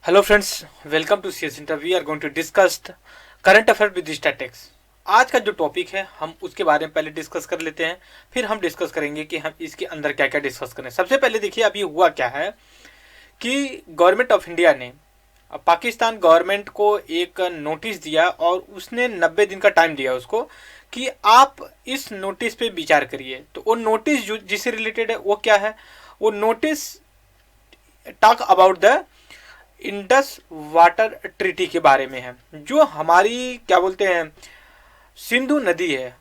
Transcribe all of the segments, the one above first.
Hello friends, welcome to CS inter. We are going to discuss current affair with statics. आज का जो topic है हम उसके बारे में पहले डिस्कस कर लेते हैं, फिर हम डिस्कस करेंगे कि हम इसके अंदर क्या क्या डिस्कस करें। सबसे पहले देखिए अभी हुआ क्या है कि गवर्नमेंट ऑफ इंडिया ने पाकिस्तान गवर्नमेंट को एक नोटिस दिया और उसने 90 दिन का टाइम दिया उसको कि आप इस नोटिस पे विचार करिए। तो वो नोटिस जो जिससे रिलेटेड है वो क्या है, वो notice talk about the Indus water treaty के बारे में है। जो हमारी क्या बोलते हैं सिंधु नदी है,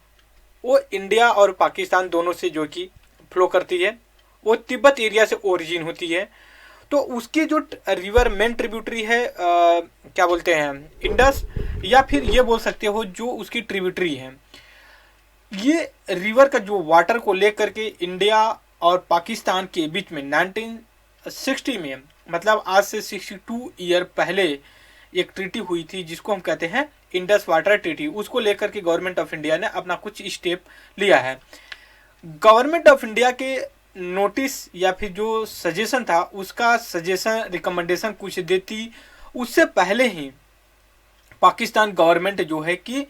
वो इंडिया और पाकिस्तान दोनों से जो कि फ्लो करती है, वो तिब्बत एरिया से ओरिजिन होती है। तो उसकी जो रिवर मेन ट्रिब्यूटरी है क्या बोलते हैं इंडस, या फिर ये बोल सकते हो जो उसकी ट्रिब्यूटरी है। ये रिवर का जो वाटर को लेकर के इंडिया और पाकिस्तान के बीच में 1960 में, मतलब आज से 62 ईयर पहले एक ट्रीटी हुई थी जिसको हम कहते हैं इंडस वाटर ट्रीटी। उसको लेकर के गवर्नमेंट ऑफ इंडिया ने अपना कुछ स्टेप लिया है। गवर्नमेंट ऑफ इंडिया के नोटिस या फिर जो सजेशन था उसका सजेशन रिकमेंडेशन कुछ देती उससे पहले ही पाकिस्तान गवर्नमेंट जो है कि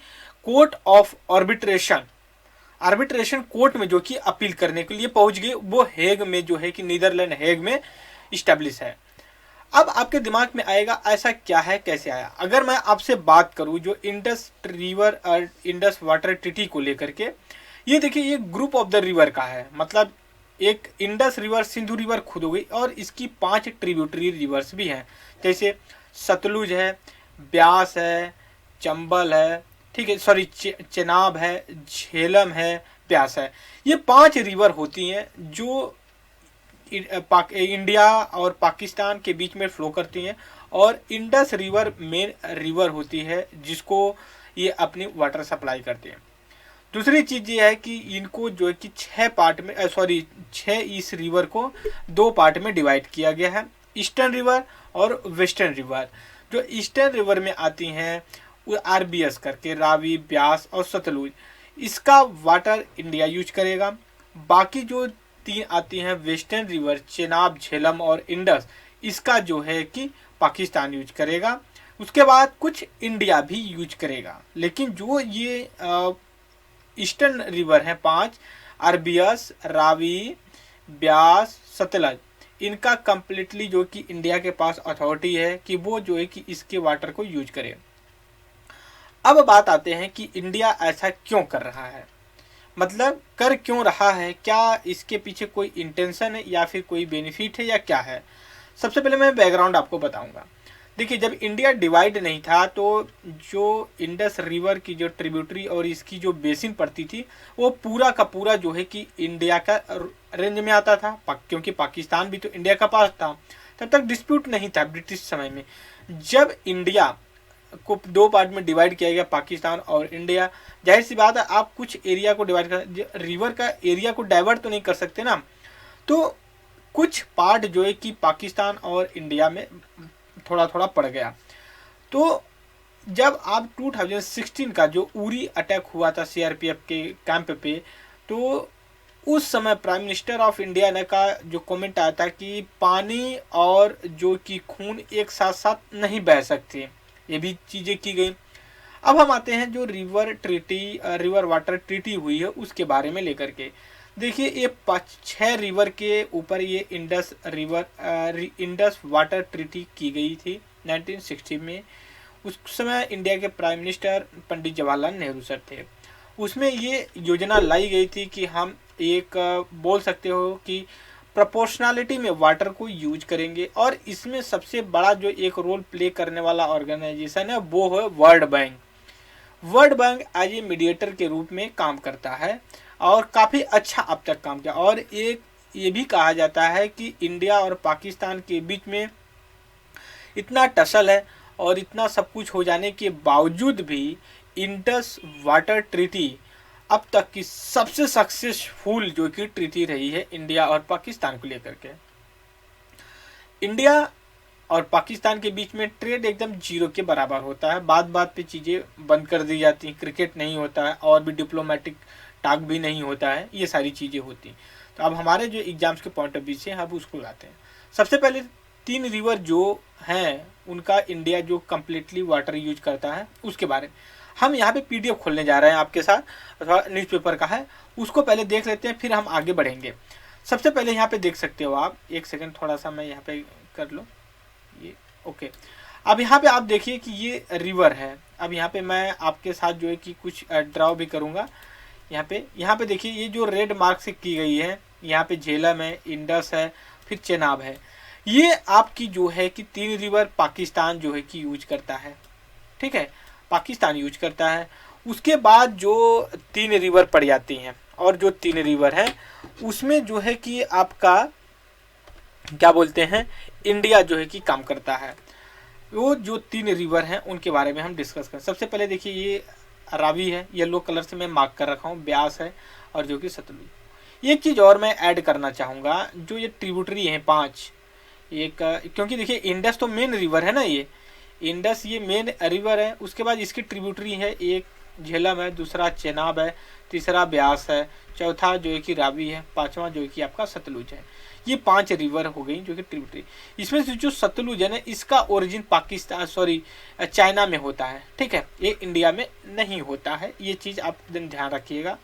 कोर्ट ऑफ आर्बिट्रेशन कोर्ट में जो कि अपील करने के लिए पहुंच गई। वो हेग में जो है कि नीदरलैंड हेग में इस्टेब्लिश है। अब आपके दिमाग में आएगा ऐसा क्या है, कैसे आया। अगर मैं आपसे बात करूं जो इंडस रिवर और इंडस वाटर ट्रीटी को लेकर के, ये देखिए ये ग्रुप ऑफ द रिवर का है। मतलब एक इंडस रिवर सिंधु रिवर खुद हो गई और इसकी 5 ट्रिब्यूटरी रिवर्स भी हैं, जैसे सतलुज है, ब्यास है, चंबल है, ठीक है, सॉरी चेनाब है, झेलम है, ब्यास है। ये 5 रिवर होती हैं जो इंडिया और पाकिस्तान के बीच में फ्लो करती हैं। और इंडस रिवर मेन रिवर होती है जिसको ये अपनी वाटर सप्लाई करते हैं। दूसरी चीज़ ये है कि इनको जो है कि 6 पार्ट में सॉरी 6 इस रिवर को 2 पार्ट में डिवाइड किया गया है, ईस्टर्न रिवर और वेस्टर्न रिवर। जो ईस्टर्न रिवर में आती हैं वो आरबीएस करके रावी, ब्यास और सतलुज, इसका वाटर इंडिया यूज करेगा। बाकी जो 3 आती हैं वेस्टर्न रिवर चेनाब, झेलम और इंडस, इसका जो है कि पाकिस्तान यूज करेगा। उसके बाद कुछ इंडिया भी यूज करेगा। लेकिन जो ये ईस्टर्न रिवर हैं 5, आरबीएस, रावी, ब्यास, सतलज, इनका कंप्लीटली जो कि इंडिया के पास अथॉरिटी है कि वो जो है कि इसके वाटर को यूज करे। अब बात आते हैं कि इंडिया ऐसा क्यों कर रहा है, मतलब कर क्यों रहा है, क्या इसके पीछे कोई इंटेंशन है या फिर कोई बेनिफिट है या क्या है। सबसे पहले मैं बैकग्राउंड आपको बताऊंगा। देखिए जब इंडिया डिवाइड नहीं था तो जो इंडस रिवर की जो ट्रिब्यूटरी और इसकी जो बेसिन पड़ती थी वो पूरा का पूरा जो है कि इंडिया का रेंज में आता था, क्योंकि पाकिस्तान भी तो इंडिया का पास था। तब तक डिस्प्यूट नहीं था ब्रिटिश समय में। जब इंडिया को 2 पार्ट में डिवाइड किया गया, पाकिस्तान और इंडिया, जाहिर सी बात है आप कुछ एरिया को डिवाइड कर, रिवर का एरिया को डाइवर्ट तो नहीं कर सकते ना। तो कुछ पार्ट जो है कि पाकिस्तान और इंडिया में थोड़ा थोड़ा पड़ गया। तो जब आप 2016 का जो उरी अटैक हुआ था सीआरपीएफ के कैंप पे, तो उस समय प्राइम मिनिस्टर ऑफ इंडिया ने का जो कमेंट आया था कि पानी और जो कि खून एक साथ साथ नहीं बह सकते, ये भी चीज़ें की गई। अब हम आते हैं जो रिवर वाटर ट्रीटी हुई है उसके बारे में लेकर के। देखिए ये 6 रिवर के ऊपर ये इंडस वाटर ट्रीटी की गई थी 1960 में। उस समय इंडिया के prime minister Pandit Jawaharlal Nehru sir थे। उसमें ये योजना लाई गई थी कि हम एक बोल सकते हो कि प्रोपोर्शनलिटी में वाटर को यूज करेंगे। और इसमें सबसे बड़ा जो एक रोल प्ले करने वाला ऑर्गेनाइजेशन है वो है World Bank. World Bank as a mediator के रूप में काम करता है और काफ़ी अच्छा अब तक काम किया। और एक ये भी कहा जाता है कि इंडिया और पाकिस्तान के बीच में इतना टसल है और इतना सब कुछ हो जाने के बावजूद भी इंडस वाटर ट्रीटी अब तक की सबसे सक्सेसफुल जो कि ट्रीटी रही है इंडिया और पाकिस्तान को लेकर के। इंडिया और पाकिस्तान के बीच में ट्रेड एकदम जीरो के बराबर होता है। बात बात पे चीज़ें बंद कर दी जाती हैं, क्रिकेट नहीं होता है और भी डिप्लोमेटिक टाक भी नहीं होता है, ये सारी चीज़ें होती। तो अब हमारे जो एग्जाम्स के पॉइंट ऑफ व्यू से अब उसको लाते हैं। सबसे पहले 3 रिवर जो हैं उनका इंडिया जो कम्प्लीटली वाटर यूज करता है उसके बारे में हम यहाँ पे PDF खोलने जा रहे हैं आपके साथ, अथवा न्यूज़पेपर का है, उसको पहले देख लेते हैं, फिर हम आगे बढ़ेंगे। सबसे पहले यहाँ पे देख सकते हो आप, एक सेकंड थोड़ा सा मैं यहाँ पे कर लूँ ये, ओके। अब यहाँ पे आप देखिए कि ये रिवर है। अब यहाँ पे मैं आपके साथ जो है कि कुछ ड्रॉ भी करूँगा। यहाँ पे देखिए ये जो रेड मार्क से की गई है, यहाँ पे झेलम है, इंडस है, फिर चेनाब है। ये आपकी जो है कि 3 रिवर पाकिस्तान जो है कि यूज करता है, ठीक है, पाकिस्तान यूज करता है। उसके बाद जो 3 रिवर पड़ जाती हैं, और जो 3 रिवर हैं उसमें जो है कि आपका क्या बोलते हैं, इंडिया जो है कि काम करता है। वो जो 3 रिवर हैं उनके बारे में हम डिस्कस करें। सबसे पहले देखिए ये रावी है, येलो कलर से मैं मार्क कर रखा हूँ, ब्यास है, और जो कि सतलुज। एक चीज़ और मैं ऐड करना चाहूँगा, जो ये ट्रिब्यूटरी हैं 5, एक, क्योंकि देखिए इंडस तो मेन रिवर है ना, ये इंडस ये मेन रिवर है। उसके बाद इसकी ट्रिब्यूटरी है, एक झेलम है, दूसरा चेनाब है, तीसरा ब्यास है, चौथा जो है कि रावी है, पांचवा जो है कि आपका सतलुज है। ये 5 रिवर हो गई जो कि ट्रिब्यूटरी। इसमें से जो सतलुज है ना, इसका ओरिजिन पाकिस्तान चाइना में होता है, ठीक है, ये इंडिया में नहीं होता है, ये चीज़ आप ध्यान रखिएगा।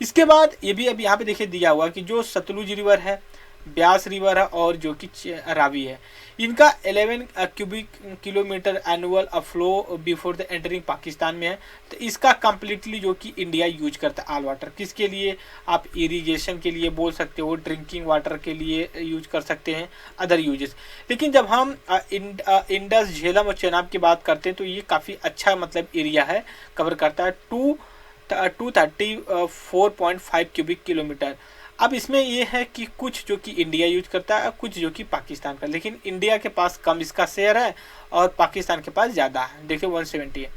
इसके बाद ये भी अब यहाँ पे देखिए दिया हुआ कि जो सतलुज रिवर है, ब्यास रिवर है, और जो कि रावी है, इनका 11 cubic kilometre annual flow before the entering Pakistan में है। तो इसका कम्प्लीटली जो कि इंडिया यूज करता है ऑल वाटर। किसके लिए, आप इरिगेशन के लिए बोल सकते हो, ड्रिंकिंग वाटर के लिए यूज कर सकते हैं, अदर यूजेस। लेकिन जब हम इंडस, झेलम और चेनाब की बात करते हैं तो ये काफ़ी अच्छा मतलब एरिया है, कवर करता है 234.5 क्यूबिक किलोमीटर। अब इसमें ये है कि कुछ जो कि इंडिया यूज करता है, कुछ जो कि पाकिस्तान का, लेकिन इंडिया के पास कम इसका शेयर है और पाकिस्तान के पास ज़्यादा है, देखिए 170 है।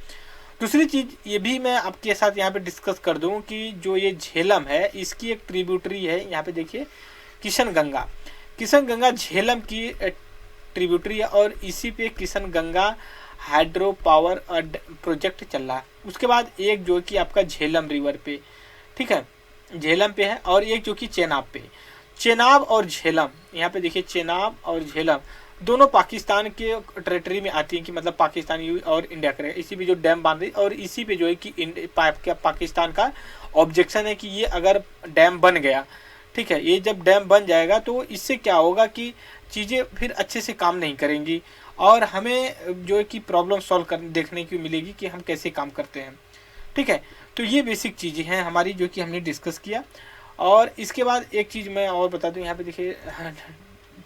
दूसरी चीज़ ये भी मैं आपके साथ यहाँ पे डिस्कस कर दूँ कि जो ये झेलम है, इसकी एक ट्रिब्यूटरी है, यहाँ पे देखिए किशन गंगा झेलम की ट्रिब्यूटरी है, और इसी पे Kishan Ganga hydro power project चल रहा है। उसके बाद एक जो कि आपका झेलम रिवर पे, ठीक है, झेलम पे है, और एक जो कि चेनाब पे। चेनाब और झेलम, यहाँ पे देखिए चेनाब और झेलम दोनों पाकिस्तान के टेरिटरी में आती हैं, कि मतलब पाकिस्तान और इंडिया करे। इसी पे जो डैम बांध रही, और इसी पे जो है कि पाकिस्तान का ऑब्जेक्शन है कि ये अगर डैम बन गया, ठीक है, ये जब डैम बन जाएगा तो इससे क्या होगा कि चीज़ें फिर अच्छे से काम नहीं करेंगी, और हमें जो है कि प्रॉब्लम सॉल्व कर देखने की मिलेगी कि हम कैसे काम करते हैं, ठीक है। तो ये बेसिक चीज़ें हैं हमारी जो कि हमने डिस्कस किया। और इसके बाद एक चीज़ मैं और बता दूं, यहाँ पे देखिए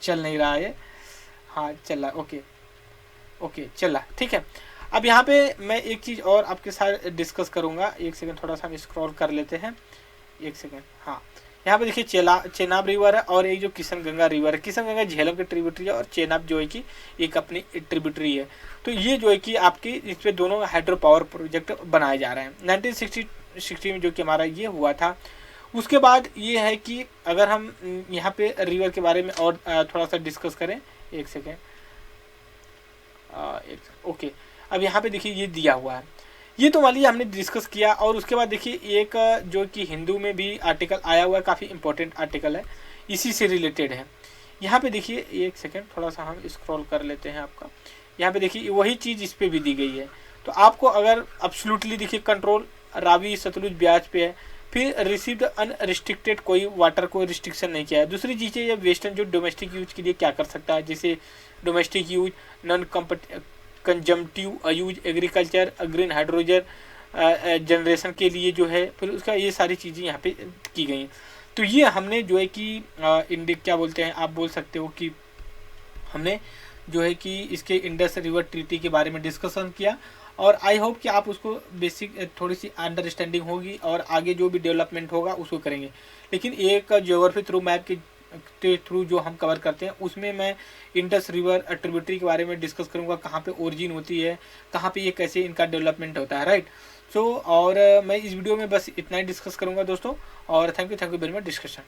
चल नहीं रहा है, हाँ चल रहा, ओके चल रहा, ठीक है। अब यहाँ पे मैं एक चीज़ और आपके साथ डिस्कस करूँगा, एक सेकंड थोड़ा सा हम स्क्रॉल कर लेते हैं, एक सेकंड, हाँ। यहाँ पे देखिए चेनाब रिवर है, और एक जो किशन गंगा रिवर है, किशन गंगा झेलम की ट्रिब्यूटरी है, और चेनाब जो है कि एक अपनी ट्रिब्यूटरी है। तो ये जो है कि आपकी इस पे दोनों हाइड्रो पावर प्रोजेक्ट बनाए जा रहे हैं। 1960 में जो कि हमारा ये हुआ था। उसके बाद ये है कि अगर हम यहाँ पे रिवर के बारे में और थोड़ा सा डिस्कस करें, एक सेकेंड, ओके। अब यहाँ पे देखिए ये दिया हुआ है, ये तो वाली हमने डिस्कस किया। और उसके बाद देखिए एक जो कि हिंदू में भी आर्टिकल आया हुआ है, काफ़ी इंपॉर्टेंट आर्टिकल है, इसी से रिलेटेड है। यहाँ पे देखिए एक सेकेंड थोड़ा सा हम स्क्रॉल कर लेते हैं आपका। यहाँ पे देखिए वही चीज़ इस पर भी दी गई है। तो आपको अगर एब्सोल्युटली देखिए कंट्रोल रावी सतलुज ब्याज पे है, फिर रिसीव्ड अनरिस्ट्रिक्टेड, कोई वाटर को रिस्ट्रिक्शन नहीं किया है। दूसरी चीज़ें ये वेस्टर्न जो डोमेस्टिक यूज के लिए क्या कर सकता है, जैसे domestic use, non consumptive use, agriculture, green hydrogen generation के लिए जो है, फिर उसका ये सारी चीज़ें यहाँ पे की गई हैं। तो ये हमने जो है कि इंडिया क्या बोलते हैं, आप बोल सकते हो कि हमने जो है कि इसके इंडस रिवर ट्रीटी के बारे में डिस्कशन किया। और आई होप कि आप उसको बेसिक थोड़ी सी अंडरस्टैंडिंग होगी, और आगे जो भी डेवलपमेंट होगा उसको करेंगे। लेकिन एक ज्योग्राफी थ्रू मैप के थ्रू जो हम कवर करते हैं, उसमें मैं इंडस रिवर ट्रिब्यूटरी के बारे में डिस्कस करूंगा, कहाँ पे ओरिजिन होती है, कहाँ पे ये कैसे इनका डेवलपमेंट होता है, राइट। सो और मैं इस वीडियो में बस इतना ही डिस्कस करूंगा दोस्तों, और thank you very much discussion.